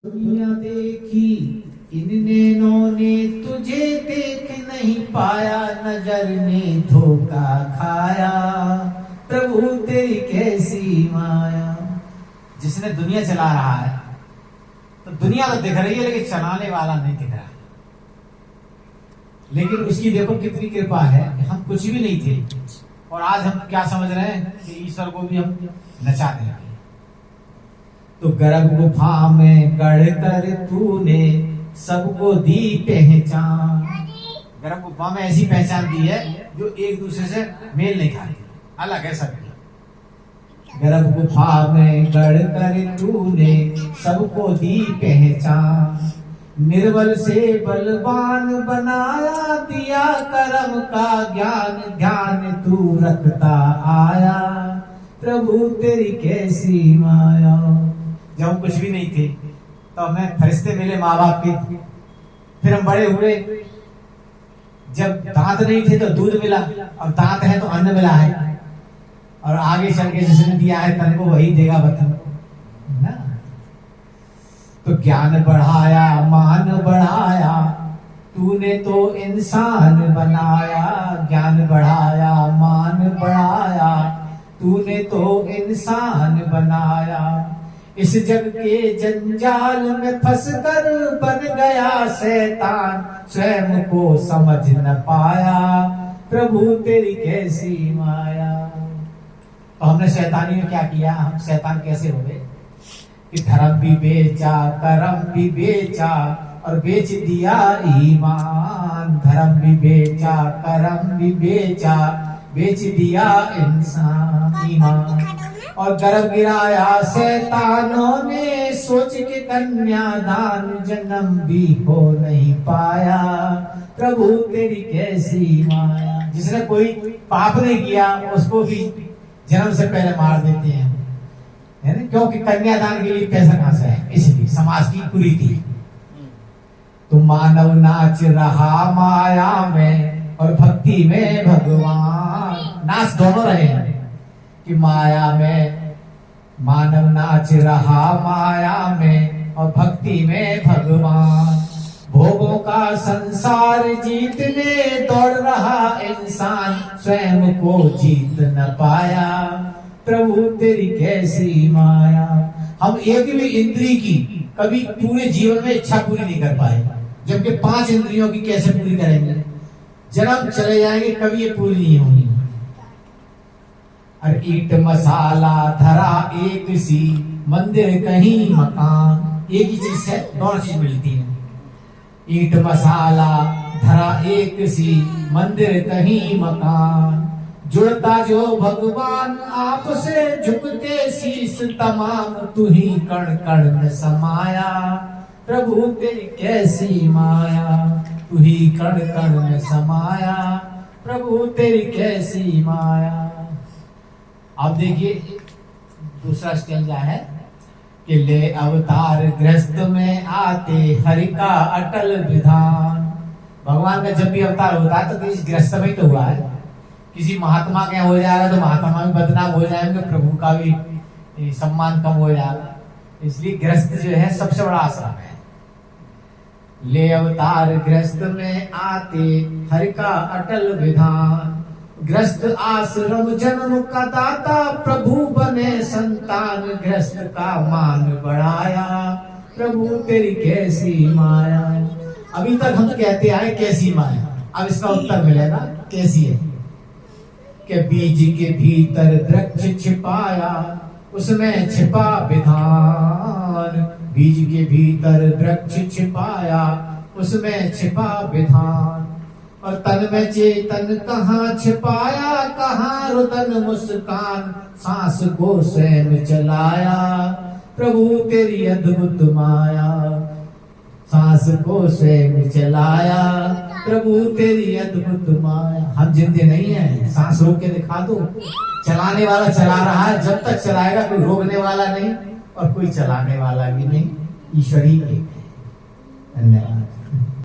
दुनिया देखी इन नैनों ने तुझे देख नहीं पाया, नजर ने धोखा खाया, प्रभु तेरी कैसी माया। जिसने दुनिया चला रहा है तो दुनिया तो दिख रही है लेकिन चलाने वाला नहीं दिख रहा। लेकिन उसकी देखो कितनी कृपा है, हम कुछ भी नहीं थे और आज हम क्या समझ रहे हैं कि ईश्वर को भी हम नचा देंगे। तो गर्भ गुफा में गढ़ कर तूने सबको दी पहचान। गर्भ गुफा में ऐसी पहचान दी है जो एक दूसरे से मेल नहीं खाती, अलग है सबकी। गर्भ गुफा में गढ़ कर तूने सबको दी पहचान, निर्बल से बलवान बनाया, दिया कर्म का ज्ञान, ध्यान तू रखता आया, प्रभु तेरी कैसी माया। जब हम कुछ भी नहीं थे तो हमें फरिश्ते मिले माँ बाप के, फिर हम बड़े हुए। जब दांत नहीं थे तो दूध मिला, और दांत है तो अन्न मिला है, और आगे चल के जिसने दिया है तन को वही देगा वतन ना। तो ज्ञान बढ़ाया, मान बढ़ाया, तूने तो इंसान बनाया। ज्ञान बढ़ाया, मान बढ़ाया, तूने तो इंसान बनाया। इस जग के जंजाल में फंसकर बन गया शैतान, स्वयं को समझ न पाया, प्रभु तेरी कैसी माया। तो हमने शैतानी में क्या किया, हम शैतान कैसे हो गए कि धर्म भी बेचा, कर्म भी बेचा, और बेच दिया ईमान। धर्म भी बेचा, कर्म भी बेचा, बेच दिया इंसान ईमान। और गर्भ गिराया शैतानों ने, सोच के कन्यादान, जन्म भी हो नहीं पाया, प्रभु तेरी कैसी माया। जिसने कोई पाप नहीं किया उसको भी जन्म से पहले मार देते हैं, है ना, क्योंकि कन्यादान के लिए पैसा कहां से है, इसलिए समाज की कुरीति। तो मानव नाच रहा माया में और भक्ति में भगवान, नाच दोनों रहे हैं कि माया में मानव नाच रहा, माया में और भक्ति में भगवान। भोगों का संसार जीतने दौड़ रहा इंसान, स्वयं को जीत न पाया, प्रभु तेरी कैसी माया। हम एक भी इंद्रिय की कभी पूरे जीवन में इच्छा पूरी नहीं कर पाए, जबकि 5 इंद्रियों की कैसे पूरी करेंगे। जन्म चले जाएंगे, कभी ये पूरी नहीं होगी। और ईट मसाला धरा एक सी, मंदिर कहीं मकान, एक ही चीज है, दोनों चीज मिलती है। ईट मसाला धरा एक सी, मंदिर कहीं मकान, जुड़ता जो भगवान आपसे, झुकते शीश तमाम, तू ही कण कण में समाया, प्रभु तेरी कैसी माया। तू ही कण कण में समाया, प्रभु तेरी कैसी माया। अब देखिए दूसरा स्टेंजा है कि ले अवतार गृहस्थ में आते, हरि का अटल विधान। भगवान का जब भी अवतार होता है तो किसी गृहस्थ में ही तो हुआ है। किसी महात्मा के हो जाएगा तो महात्मा भी बदनाम हो जाएंगे, प्रभु का भी सम्मान कम हो जाएगा। इसलिए गृहस्थ जो है सबसे बड़ा आश्रम है। ले अवतार गृहस्थ में आते, हरि का अटल विधान, गृहस्थ आश्रम जन्म का दाता, प्रभु बने संतान, गृहस्थ का मान बढ़ाया, प्रभु तेरी कैसी माया। अभी तक हम कहते आए कैसी माया, अब इसका उत्तर मिलेगा कैसी है। कि बीज के भीतर वृक्ष छिपाया, उसमें छिपा विधान। बीज के भीतर वृक्ष छिपाया, उसमें छिपा विधान। और तन में चेतन कहाँ छिपाया, कहाँ रुदन मुस्कान, सांस को स्वयं चलाया, प्रभु तेरी अद्भुत माया। सांस को स्वयं चलाया, प्रभु तेरी अद्भुत माया। हम जिंदे नहीं है, सांस रोक के दिखा दो। चलाने वाला चला रहा है, जब तक चलाएगा कोई रोकने वाला नहीं और कोई चलाने वाला भी नहीं, ईश्वर ही एक है। धन्यवाद।